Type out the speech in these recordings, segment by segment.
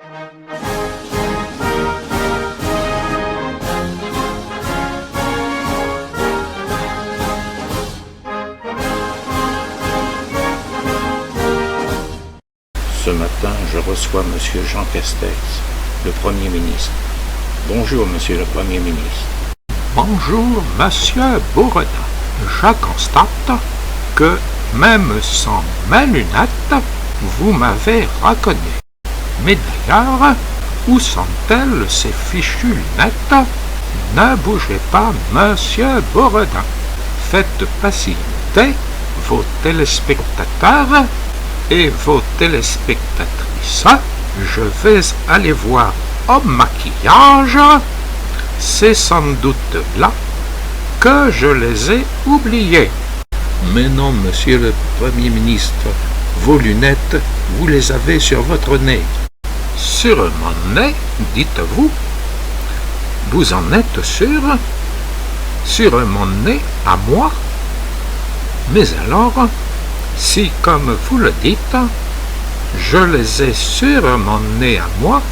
Ce matin, je reçois M. Jean Castex, le Premier ministre. Bonjour, Monsieur le Premier ministre. Bonjour, Monsieur Bourdin. Je constate que, même sans mes lunettes, vous m'avez reconnu. Mais d'ailleurs, où sont-elles ces fichues lunettes? Ne bougez pas, Monsieur Bourdin. Faites patienter vos téléspectateurs et vos téléspectatrices. Je vais aller voir au maquillage. C'est sans doute là que je les ai oubliés. Mais non, Monsieur le Premier ministre, vos lunettes, vous les avez sur votre nez. Sur mon nez, dites-vous? Vous en êtes sûr? Sur mon nez à moi? Mais alors, si, comme vous le dites, je les ai sur mon nez à moi,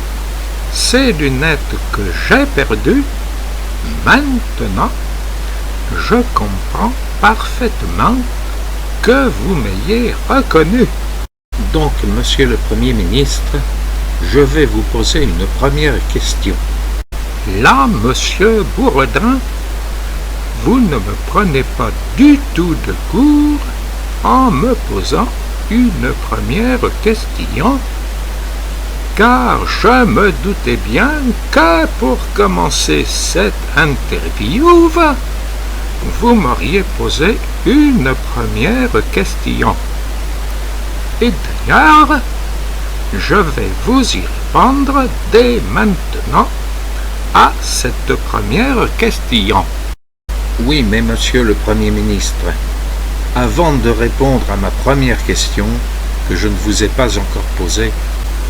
ces lunettes que j'ai perdues, maintenant, je comprends parfaitement que vous m'ayez reconnu. Donc, Monsieur le Premier ministre, je vais vous poser une première question. Là, Monsieur Bourdin, vous ne me prenez pas du tout de court en me posant une première question, car je me doutais bien que pour commencer cette interview, vous m'auriez posé une première question. Et d'ailleurs, je vais vous y répondre dès maintenant à cette première question. Oui, mais Monsieur le Premier ministre, avant de répondre à ma première question, que je ne vous ai pas encore posée,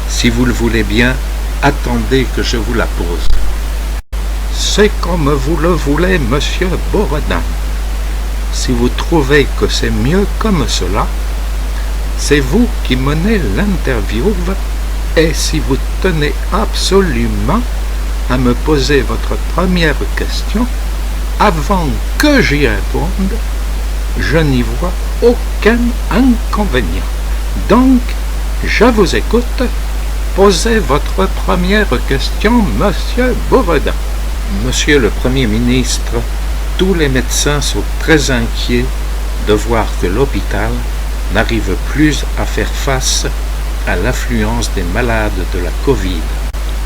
si vous le voulez bien, attendez que je vous la pose. C'est comme vous le voulez, Monsieur Bourdin. Si vous trouvez que c'est mieux comme cela, c'est vous qui menez l'interview, et si vous tenez absolument à me poser votre première question, avant que j'y réponde, je n'y vois aucun inconvénient. Donc, je vous écoute. Posez votre première question, Monsieur Bourdin. Monsieur le Premier ministre, tous les médecins sont très inquiets de voir que l'hôpital n'arrive plus à faire face à l'affluence des malades de la Covid.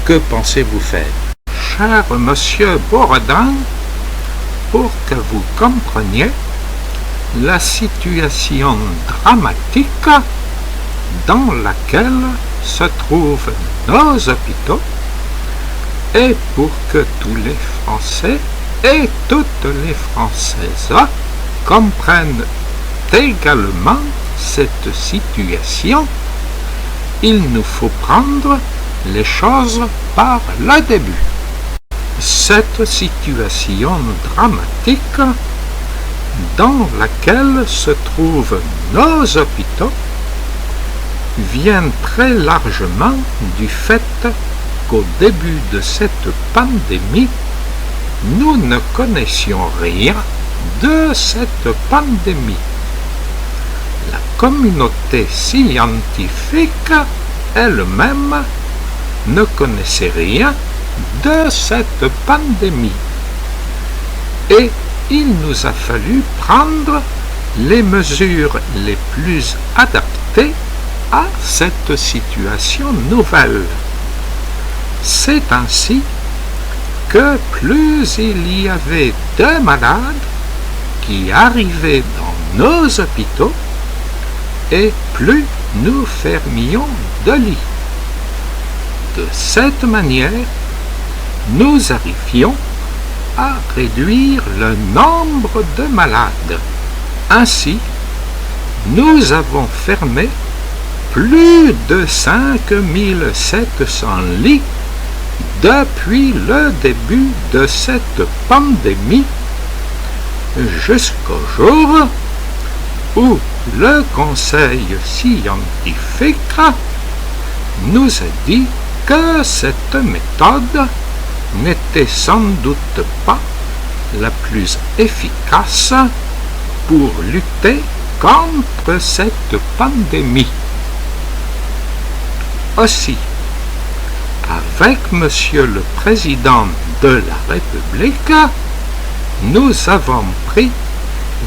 Que pensez-vous faire? Cher Monsieur Bourdin, pour que vous compreniez la situation dramatique dans laquelle se trouvent nos hôpitaux, et pour que tous les Français et toutes les Françaises comprennent également cette situation, il nous faut prendre les choses par le début. Cette situation dramatique dans laquelle se trouvent nos hôpitaux vient très largement du fait qu'au début de cette pandémie, nous ne connaissions rien de cette pandémie. La communauté scientifique elle-même ne connaissait rien de cette pandémie. Et il nous a fallu prendre les mesures les plus adaptées à cette situation nouvelle. C'est ainsi que plus il y avait de malades qui arrivaient dans nos hôpitaux, et plus nous fermions de lits. De cette manière, nous arrivions à réduire le nombre de malades. Ainsi, nous avons fermé plus de 5700 lits depuis le début de cette pandémie jusqu'au jour où le Conseil scientifique nous a dit que cette méthode n'était sans doute pas la plus efficace pour lutter contre cette pandémie. Aussi, avec Monsieur le Président de la République, nous avons pris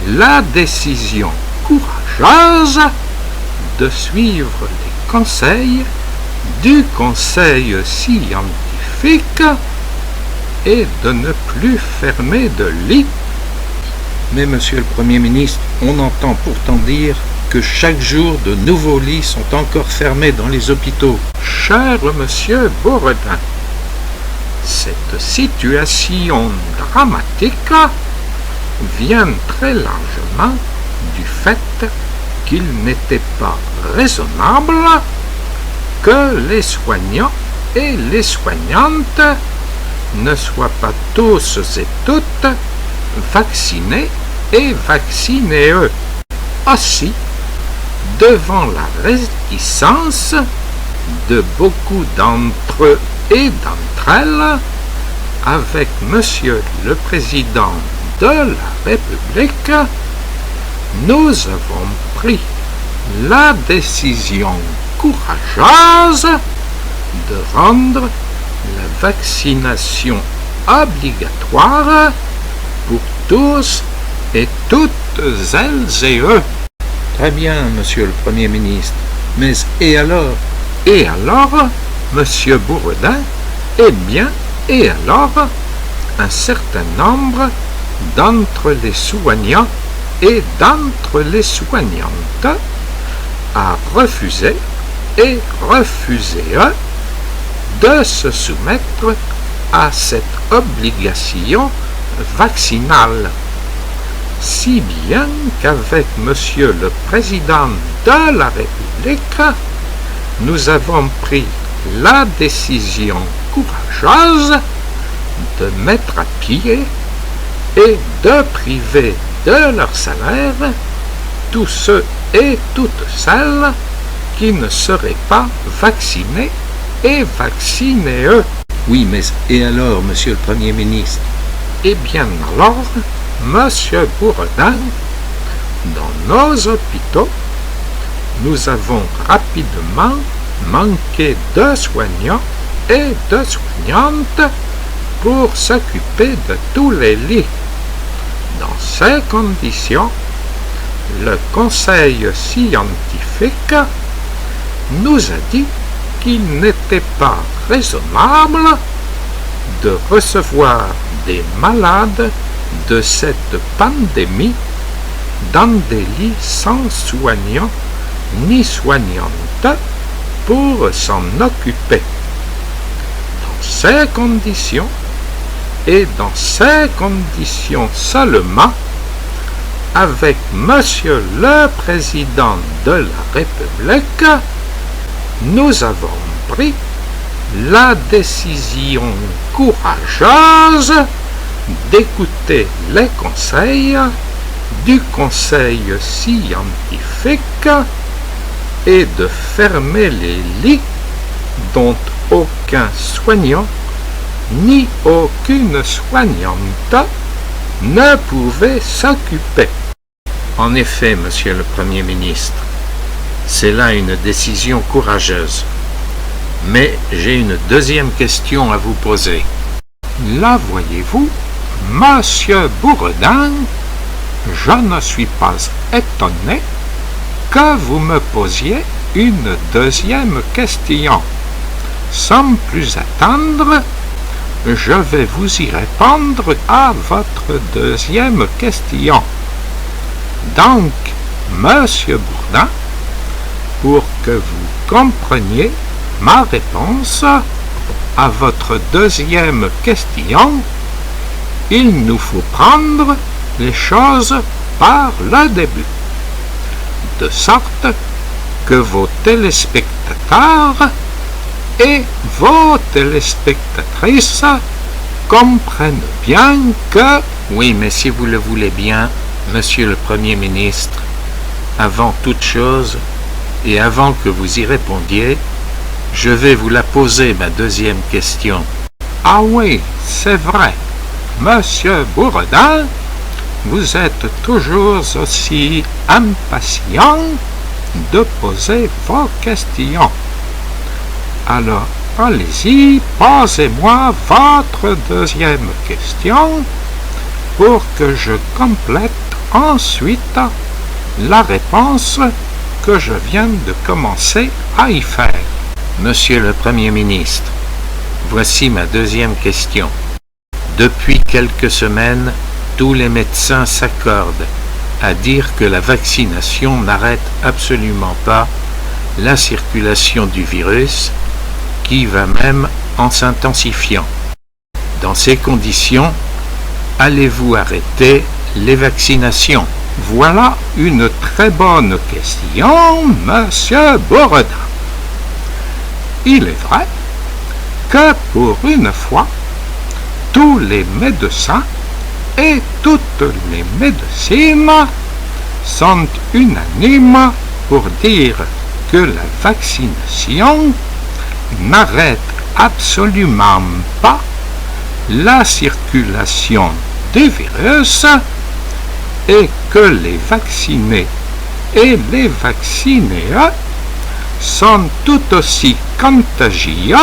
la décision courageuse de suivre les conseils du Conseil scientifique et de ne plus fermer de lit. Mais, Monsieur le Premier ministre, on entend pourtant dire que chaque jour de nouveaux lits sont encore fermés dans les hôpitaux. Cher Monsieur Bourdin, cette situation dramatique vient très largement du fait qu'il n'était pas raisonnable que les soignants et les soignantes ne soient pas tous et toutes vaccinés et vaccinées. Aussi, devant la réticence de beaucoup d'entre eux et d'entre elles, avec Monsieur le Président de la République, nous avons pris la décision courageuse de rendre la vaccination obligatoire pour tous et toutes elles et eux. Très bien, Monsieur le Premier ministre. Mais et alors? Et alors, Monsieur Bourdin? Eh bien, et alors, un certain nombre d'entre les soignants et d'entre les soignantes a refusé et refusé de se soumettre à cette obligation vaccinale. Si bien qu'avec Monsieur le Président de la République, nous avons pris la décision courageuse de mettre à pied et de priver de leur salaire tous ceux et toutes celles qui ne seraient pas vaccinés et vaccinées. Oui, mais et alors, Monsieur le Premier ministre? Eh bien alors, Monsieur Bourdin, dans nos hôpitaux, nous avons rapidement manqué de soignants et de soignantes pour s'occuper de tous les lits. Dans ces conditions, le Conseil scientifique nous a dit qu'il n'était pas raisonnable de recevoir des malades de cette pandémie dans des lits sans soignants ni soignantes pour s'en occuper. Dans ces conditions, et dans ces conditions seulement, avec Monsieur le Président de la République, nous avons pris la décision courageuse d'écouter les conseils du Conseil scientifique et de fermer les lits dont aucun soignant ni aucune soignante ne pouvait s'occuper. En effet, Monsieur le Premier ministre, c'est là une décision courageuse. Mais j'ai une deuxième question à vous poser. Là, voyez-vous, Monsieur Bourdin, je ne suis pas étonné que vous me posiez une deuxième question. Sans plus attendre, je vais vous y répondre à votre deuxième question. Donc, Monsieur Bourdin, pour que vous compreniez ma réponse à votre deuxième question, il nous faut prendre les choses par le début, de sorte que vos téléspectateurs et vos téléspectatrices comprennent bien que... Oui, mais si vous le voulez bien, Monsieur le Premier ministre, avant toute chose, et avant que vous y répondiez, Je vais vous la poser, ma deuxième question. Ah oui, c'est vrai. Monsieur Bourdin, vous êtes toujours aussi impatient de poser vos questions. Alors, allez-y, posez-moi votre deuxième question pour que je complète ensuite la réponse que je viens de commencer à y faire. Monsieur le Premier ministre, voici ma deuxième question. Depuis quelques semaines, tous les médecins s'accordent à dire que la vaccination n'arrête absolument pas la circulation du virus, qui va même en s'intensifiant. Dans ces conditions, allez-vous arrêter les vaccinations? Voilà une très bonne question, Monsieur Bourdin. Il est vrai que pour une fois, tous les médecins et toutes les médecines sont unanimes pour dire que la vaccination n'arrête absolument pas la circulation du virus et que les vaccinés et les vaccinés sont tout aussi contagieux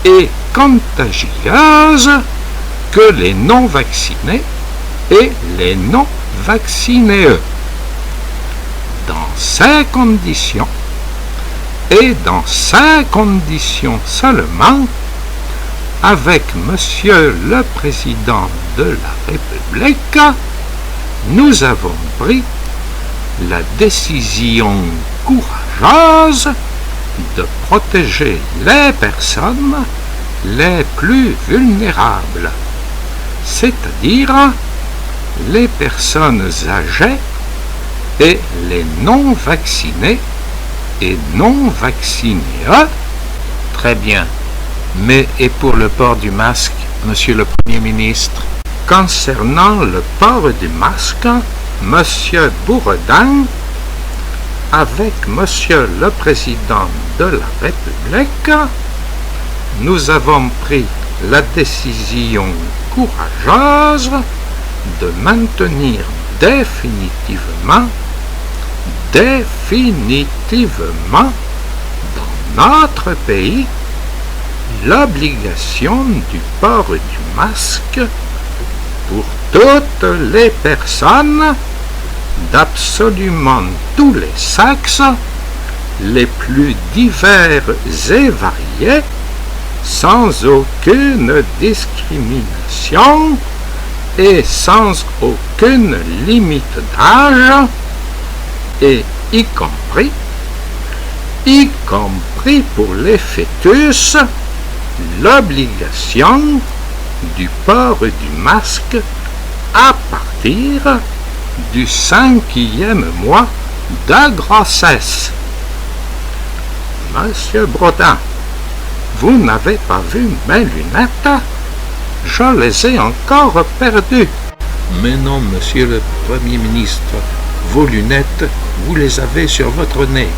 et contagieuses que les non-vaccinés et les non-vaccinés. Dans ces conditions, et dans ces conditions seulement, avec Monsieur le Président de la République, nous avons pris la décision courageuse de protéger les personnes les plus vulnérables, c'est-à-dire les personnes âgées et les non-vaccinés et non-vaccinés. Très bien. Mais et pour le port du masque, Monsieur le Premier ministre? Concernant le port du masque, Monsieur Bourdin, avec Monsieur le Président de la République, nous avons pris la décision courageuse de maintenir définitivement dans notre pays l'obligation du port du masque pour toutes les personnes d'absolument tous les sexes, les plus divers et variés, sans aucune discrimination et sans aucune limite d'âge, et y compris pour les fœtus, l'obligation du port du masque à partir du 5e mois de grossesse. Monsieur Bourdin, vous n'avez pas vu mes lunettes? Je les ai encore perdues. Mais non, Monsieur le Premier ministre, vos lunettes, vous les avez sur votre nez.